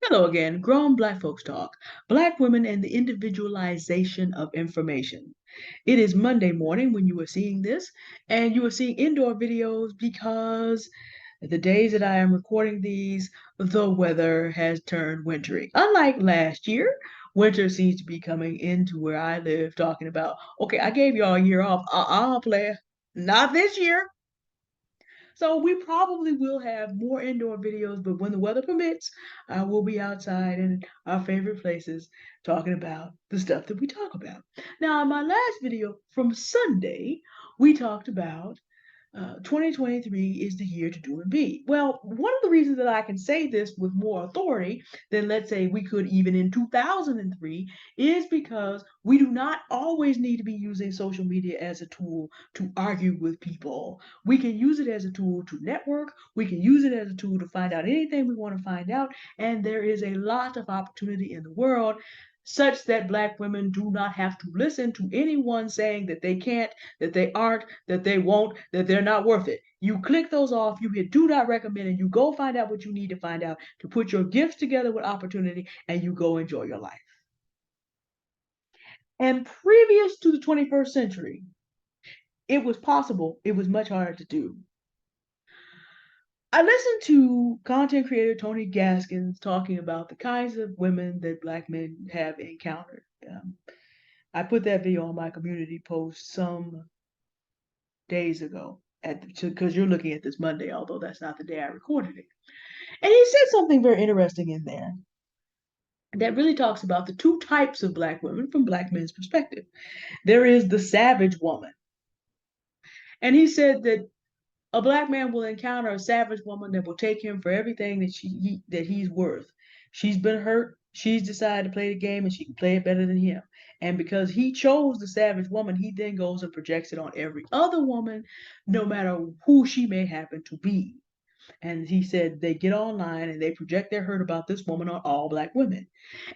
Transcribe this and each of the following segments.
Hello again, Grown Black Folks Talk, Black Women and the Individualization of Information. It is Monday morning when you are seeing this, and you are seeing indoor videos because the days that I am recording these, the weather has turned wintry. Unlike last year, winter seems to be coming into where I live, talking about, okay, I gave y'all a year off. Player. Not this year. So we probably will have more indoor videos, but when the weather permits, I will be outside in our favorite places talking about the stuff that we talk about. Now, in my last video from Sunday, we talked about 2023 is the year to do and be. Well, one of the reasons that I can say this with more authority than, let's say, we could even in 2003 is because we do not always need to be using social media as a tool to argue with people. We can use it as a tool to network. We can use it as a tool to find out anything we want to find out. And there is a lot of opportunity in the world such that Black women do not have to listen to anyone saying that they can't, that they aren't, that they won't, that they're not worth it. You click those off, you hit do not recommend, and you go find out what you need to find out to put your gifts together with opportunity, and you go enjoy your life. And previous to the 21st century, it was possible, it was much harder to do. I listened to content creator Tony Gaskins talking about the kinds of women that Black men have encountered. I put that video on my community post some days ago because you're looking at this Monday, although that's not the day I recorded it. And he said something very interesting in there that really talks about the two types of Black women from Black men's perspective. There is the savage woman. And he said that a Black man will encounter a savage woman that will take him for everything that he's worth. She's been hurt. She's decided to play the game and she can play it better than him. And because he chose the savage woman, he then goes and projects it on every other woman, no matter who she may happen to be. And he said they get online and they project their hurt about this woman on all Black women.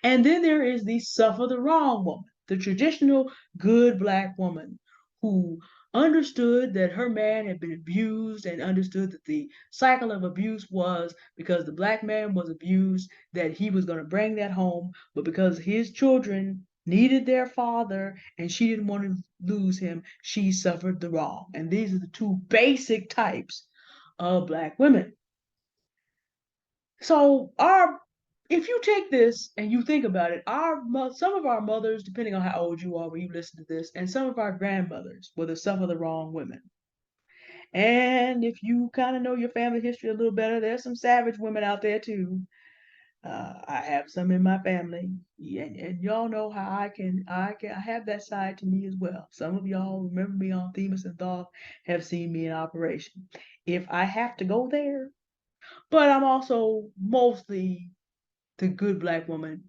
And then there is the suffer the wrong woman, the traditional good Black woman who understood that her man had been abused and understood that the cycle of abuse was because the Black man was abused, that he was going to bring that home, but because his children needed their father and she didn't want to lose him, she suffered the wrong. And these are the two basic types of Black women. So our if you take this and you think about it, some of our mothers, depending on how old you are when you listen to this, and some of our grandmothers were the some of the wrong women. And if you kind of know your family history a little better, there's some savage women out there too. I have some in my family, and y'all know how I have that side to me as well. Some of y'all remember me on Themis and Thoth, have seen me in operation. If I have to go there, but I'm also mostly the good Black woman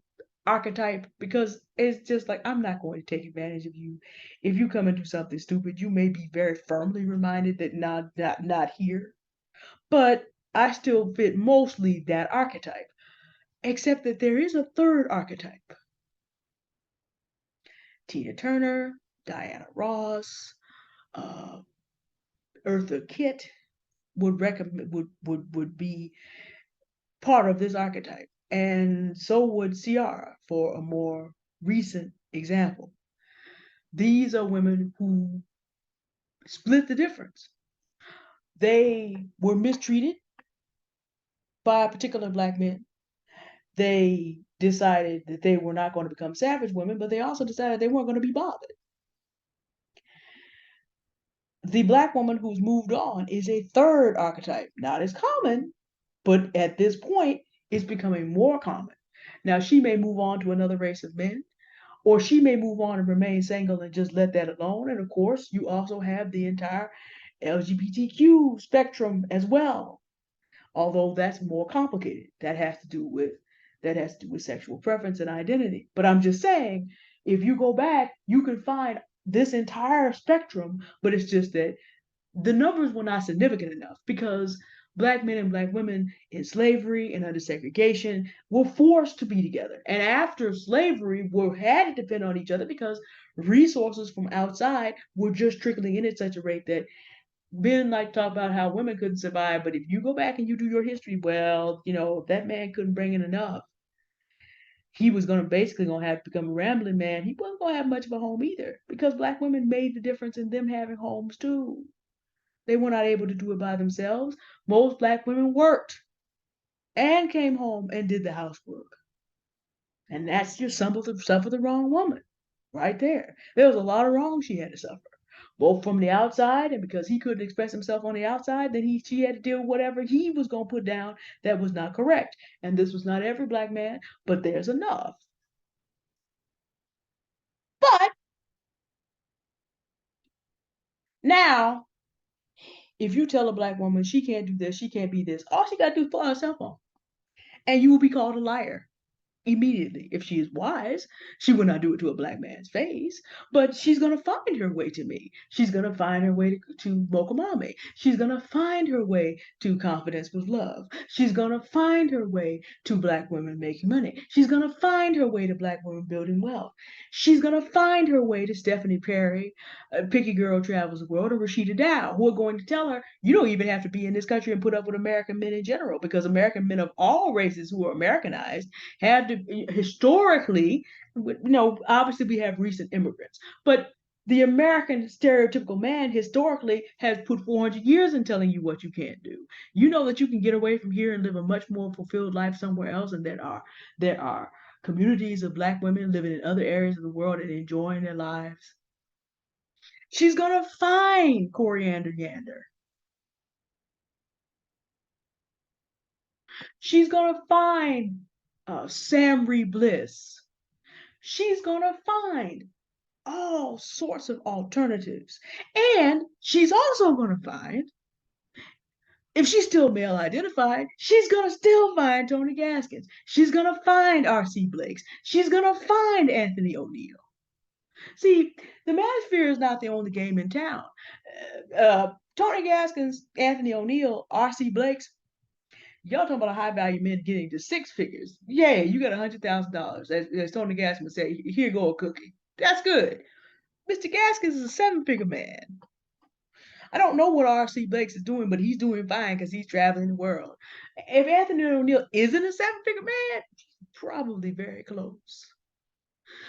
archetype because it's just like I'm not going to take advantage of you. If you come and do something stupid, you may be very firmly reminded that not here. But I still fit mostly that archetype, except that there is a third archetype. Tina Turner, Diana Ross, uh, Eartha Kitt would recommend would be part of this archetype, and so would Ciara for a more recent example. These are women who split the difference. They were mistreated by particular Black men. They decided that they were not going to become savage women, but they also decided they weren't going to be bothered. The Black woman who's moved on is a third archetype, not as common, but at this point, it's becoming more common. Now, she may move on to another race of men, or she may move on and remain single and just let that alone. And of course, you also have the entire LGBTQ spectrum as well, although that's more complicated. That has to do with sexual preference and identity. But I'm just saying, if you go back, you can find this entire spectrum, but it's just that the numbers were not significant enough because Black men and Black women in slavery and under segregation were forced to be together. And after slavery, we had to depend on each other because resources from outside were just trickling in at such a rate that men like talk about how women couldn't survive. But if you go back and you do your history, well, that man couldn't bring in enough. he was gonna basically gonna have to become a rambling man. He wasn't gonna have much of a home either because black women made the difference in them having homes too. They were not able to do it by themselves. Most black women worked and came home and did the housework. And that's just some of the stuff of the wrong woman right there. There was a lot of wrong she had to suffer, both from the outside, and because he couldn't express himself on the outside, then she had to deal with whatever he was going to put down that was not correct. And this was not every black man, but there's enough. But now, if you tell a black woman she can't do this, she can't be this, all she got to do is put herself on, and you will be called a liar immediately. If she is wise, she will not do it to a black man's face, but she's going to find her way to me. She's going to find her way to Mokomame. She's going to find her way to Confidence with Love. She's going to find her way to black women making money. She's going to find her way to black women building wealth. She's going to find her way to Stephanie Perry, Picky Girl Travels the World, or Rashida Dow, who are going to tell her, you don't even have to be in this country and put up with American men in general, because American men of all races who are Americanized had to historically, obviously we have recent immigrants, but the American stereotypical man historically has put 400 years in telling you what you can't do. You know that you can get away from here and live a much more fulfilled life somewhere else, and there are communities of black women living in other areas of the world and enjoying their lives. She's gonna find Coriander Yander. She's gonna find Samri Bliss. She's gonna find all sorts of alternatives. And she's also going to find, if she's still male identified, she's going to still find Tony Gaskins. She's going to find R.C. Blakes. She's going to find Anthony O'Neill. See, the manosphere is not the only game in town. Tony Gaskins, Anthony O'Neill, R.C. Blakes, y'all talking about a high value men getting to six figures. Yeah, you got $100,000. As Tony Gaskins would say, here go a cookie. That's good. Mr. Gaskins is a seven-figure man. I don't know what R.C. Blakes is doing, but he's doing fine because he's traveling the world. If Anthony O'Neill isn't a seven-figure man, probably very close.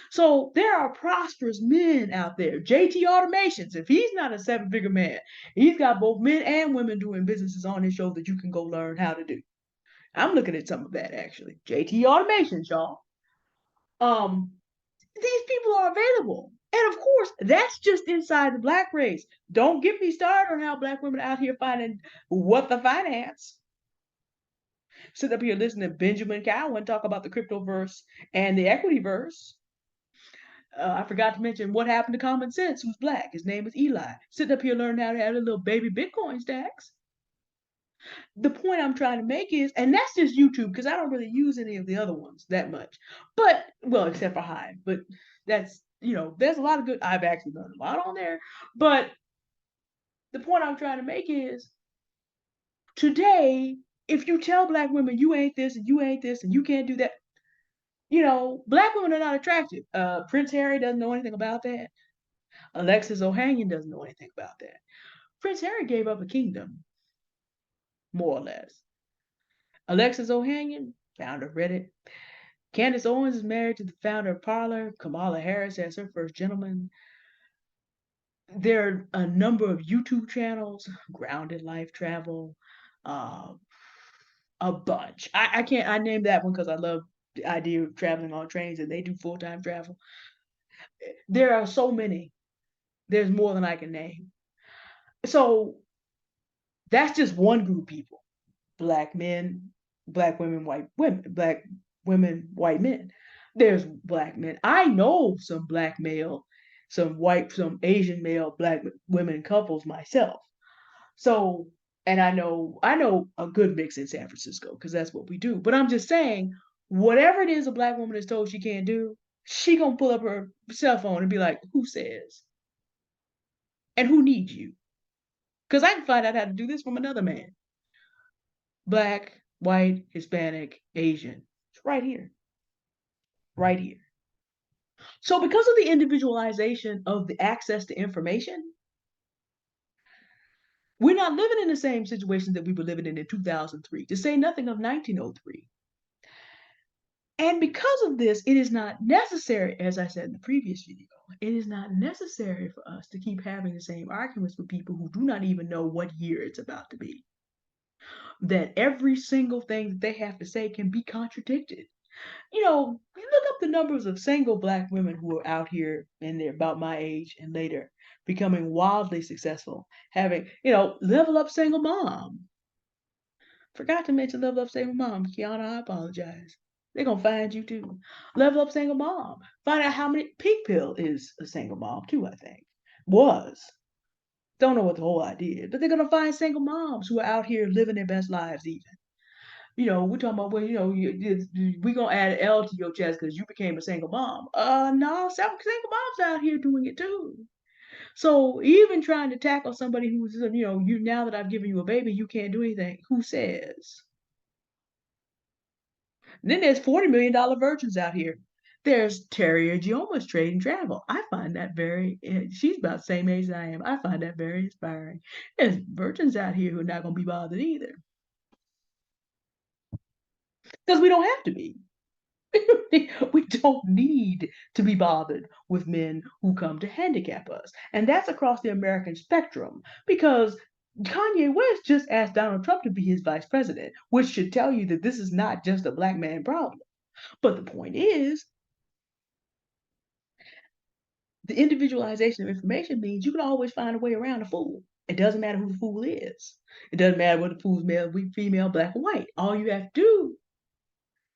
So there are prosperous men out there. JT Automations, if he's not a seven-figure man, he's got both men and women doing businesses on his show that you can go learn how to do. I'm looking at some of that actually. JT Automations, y'all. Um, these people are available. And of course, that's just inside the black race. Don't get me started on how black women are out here finding what the finance. Sit up here listening to Benjamin Cowan talk about the cryptoverse and the equity verse. I forgot to mention what happened to Common Sense, who's black. His name is Eli. Sitting up here learning how to have a little baby Bitcoin stacks. The point I'm trying to make is, and that's just YouTube because I don't really use any of the other ones that much. But, well, except for Hive. But that's, there's a lot of good, I've actually learned a lot on there. But the point I'm trying to make is today, if you tell black women you ain't this and you ain't this and you can't do that, black women are not attractive. Prince Harry doesn't know anything about that. Alexis Ohanian doesn't know anything about that. Prince Harry gave up a kingdom, more or less. Alexis Ohanian, founder of Reddit. Candace Owens is married to the founder of Parler. Kamala Harris as her first gentleman. There are a number of YouTube channels, Grounded Life Travel, uh, a bunch. I name that one because I love the idea of traveling on trains and they do full-time travel. There are so many. There's more than I can name. So that's just one group of people. Black men, black women, white women, black women, white men. There's black men. I know some black male, some Asian male black women couples myself. So, and I know a good mix in San Francisco because that's what we do. But I'm just saying, whatever it is a black woman is told she can't do, she gonna pull up her cell phone and be like, "Who says? And who needs you?" Because I can find out how to do this from another man. Black, white, Hispanic, Asian. It's right here. Right here. So because of the individualization of the access to information, we're not living in the same situation that we were living in 2003, to say nothing of 1903. And because of this, it is not necessary, as I said in the previous video, it is not necessary for us to keep having the same arguments with people who do not even know what year it's about to be. That every single thing that they have to say can be contradicted. You know, you look up the numbers of single Black women who are out here and they're about my age and later, becoming wildly successful, having, level up single mom. Forgot to mention level up single mom. Kiana, I apologize. They're gonna find you too. Level up single mom. Find out how many pink pill is a single mom too, I think. Was. Don't know what the whole idea is, but they're gonna find single moms who are out here living their best lives even. We're talking about, well, we're gonna add an L to your chest because you became a single mom. No, several single moms out here doing it too. So even trying to tackle somebody who's, you now that I've given you a baby, you can't do anything. Who says? Then there's $40 million virgins out here. There's Terrier Gioma's Trade and Travel. I find that she's about the same age as I am. I find that very inspiring. There's virgins out here who are not going to be bothered either. Because we don't have to be. We don't need to be bothered with men who come to handicap us. And that's across the American spectrum because Kanye West just asked Donald Trump to be his vice president, which should tell you that this is not just a Black man problem. But the point is, the individualization of information means you can always find a way around a fool. It doesn't matter who the fool is. It doesn't matter whether the fool's male, female, Black, or white. All you have to do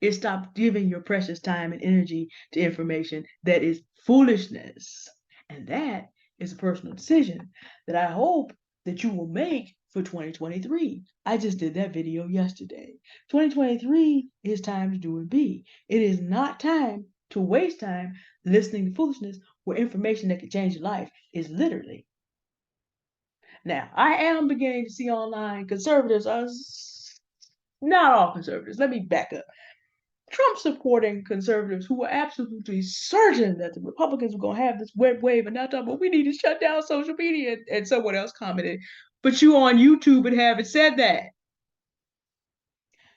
is stop giving your precious time and energy to information that is foolishness. And that is a personal decision that I hope that you will make for 2023. I just did that video yesterday. 2023 is time to do and be. It is not time to waste time listening to foolishness where information that could change your life is literally. Now, I am beginning to see online conservatives are not all conservatives. Let me back up. Trump supporting conservatives who were absolutely certain that the Republicans were going to have this red wave and now talking about we need to shut down social media. And someone else commented, but you on YouTube and haven't said that.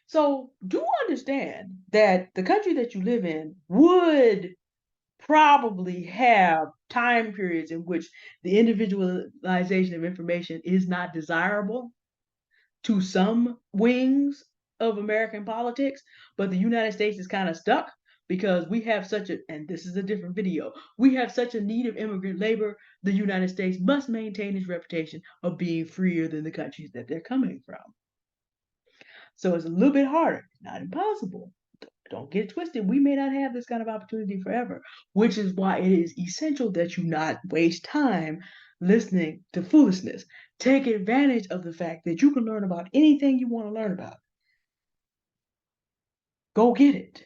So do understand that the country that you live in would probably have time periods in which the individualization of information is not desirable to some wings of American politics, but the United States is kind of stuck because we have such a, and this is a different video, we have such a need of immigrant labor, the United States must maintain its reputation of being freer than the countries that they're coming from. So it's a little bit harder, not impossible. Don't get twisted. We may not have this kind of opportunity forever, which is why it is essential that you not waste time listening to foolishness. Take advantage of the fact that you can learn about anything you want to learn about. Go get it.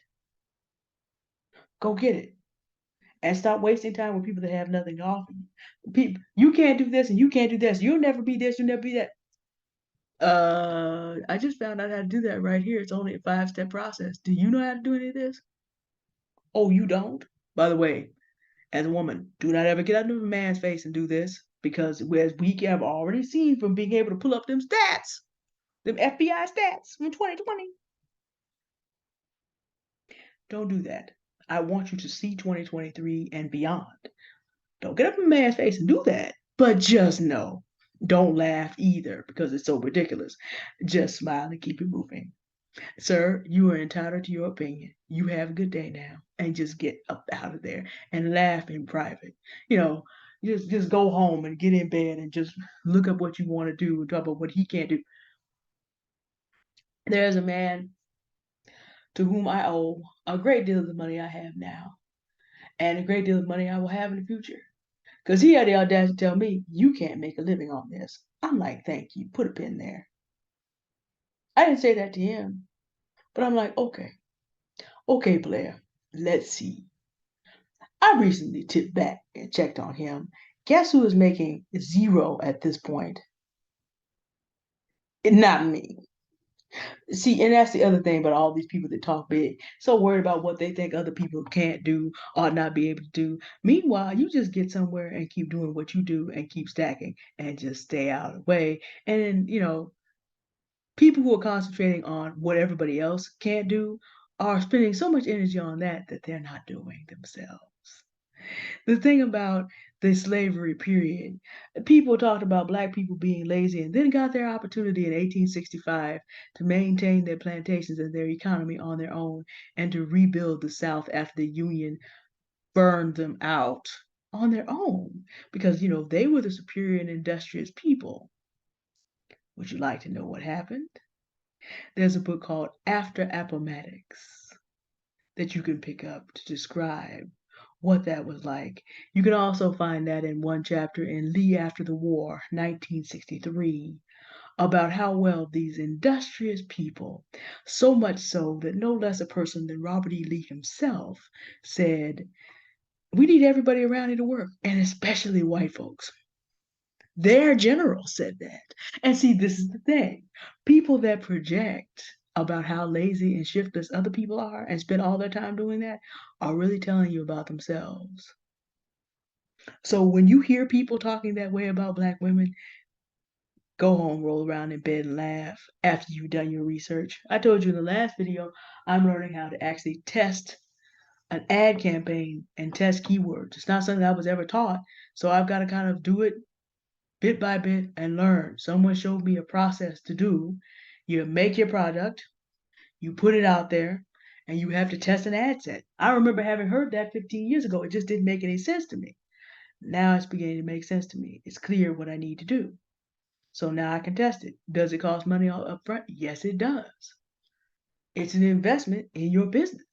Go get it. And stop wasting time with people that have nothing to offer you. People, you can't do this and you can't do this. You'll never be this, you'll never be that. I just found out how to do that right here. It's only a 5-step process. Do you know how to do any of this? Oh, you don't? By the way, as a woman, do not ever get out of a man's face and do this because as we have already seen from being able to pull up them stats, them FBI stats from 2020. Don't do that. I want you to see 2023 and beyond. Don't get up in a man's face and do that. But just know, don't laugh either because it's so ridiculous. Just smile and keep it moving. Sir, you are entitled to your opinion. You have a good day now and just get up out of there and laugh in private. Just go home and get in bed and just look up what you want to do and talk about what he can't do. There's a man to whom I owe a great deal of the money I have now and a great deal of money I will have in the future. Because he had the audacity to tell me, you can't make a living on this. I'm like, thank you. Put a pin there. I didn't say that to him, but I'm like, okay, player, let's see. I recently tipped back and checked on him. Guess who is making zero at this point? Not me. See, and that's the other thing about all these people that talk big. So worried about what they think other people can't do or not be able to do. Meanwhile, you just get somewhere and keep doing what you do and keep stacking and just stay out of the way. And then, people who are concentrating on what everybody else can't do are spending so much energy on that they're not doing themselves. The thing about the slavery period, people talked about black people being lazy and then got their opportunity in 1865 to maintain their plantations and their economy on their own and to rebuild the South after the Union burned them out on their own because, they were the superior and industrious people. Would you like to know what happened? There's a book called After Appomattox that you can pick up to describe what that was like. You can also find that in one chapter in Lee After the War, 1963, about how well these industrious people, so much so that no less a person than Robert E. Lee himself said, we need everybody around here to work, and especially white folks. Their general said that. And see, this is the thing. People that project about how lazy and shiftless other people are and spend all their time doing that are really telling you about themselves. So when you hear people talking that way about black women, go home, roll around in bed and laugh after you've done your research. I told you in the last video, I'm learning how to actually test an ad campaign and test keywords. It's not something I was ever taught, so I've got to kind of do it bit by bit and learn. Someone showed me a process to do. You make your product, you put it out there, and you have to test an ad set. I remember having heard that 15 years ago. It just didn't make any sense to me. Now it's beginning to make sense to me. It's clear what I need to do. So now I can test it. Does it cost money all up front? Yes, it does. It's an investment in your business.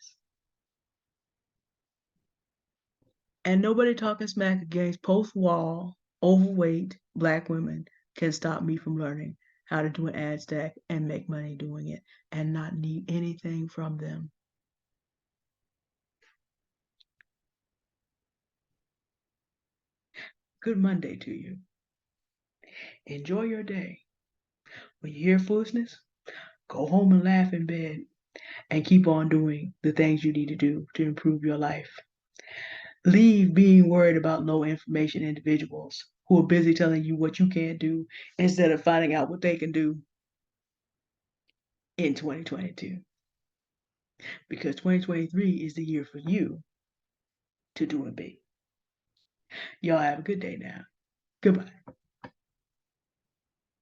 And nobody talking smack against post-wall, overweight black women can stop me from learning how to do an ad stack and make money doing it and not need anything from them. Good Monday to you. Enjoy your day. When you hear foolishness, go home and laugh in bed and keep on doing the things you need to do to improve your life. Leave being worried about low information individuals who are busy telling you what you can't do instead of finding out what they can do in 2022. Because 2023 is the year for you to do it big. Y'all have a good day now. Goodbye.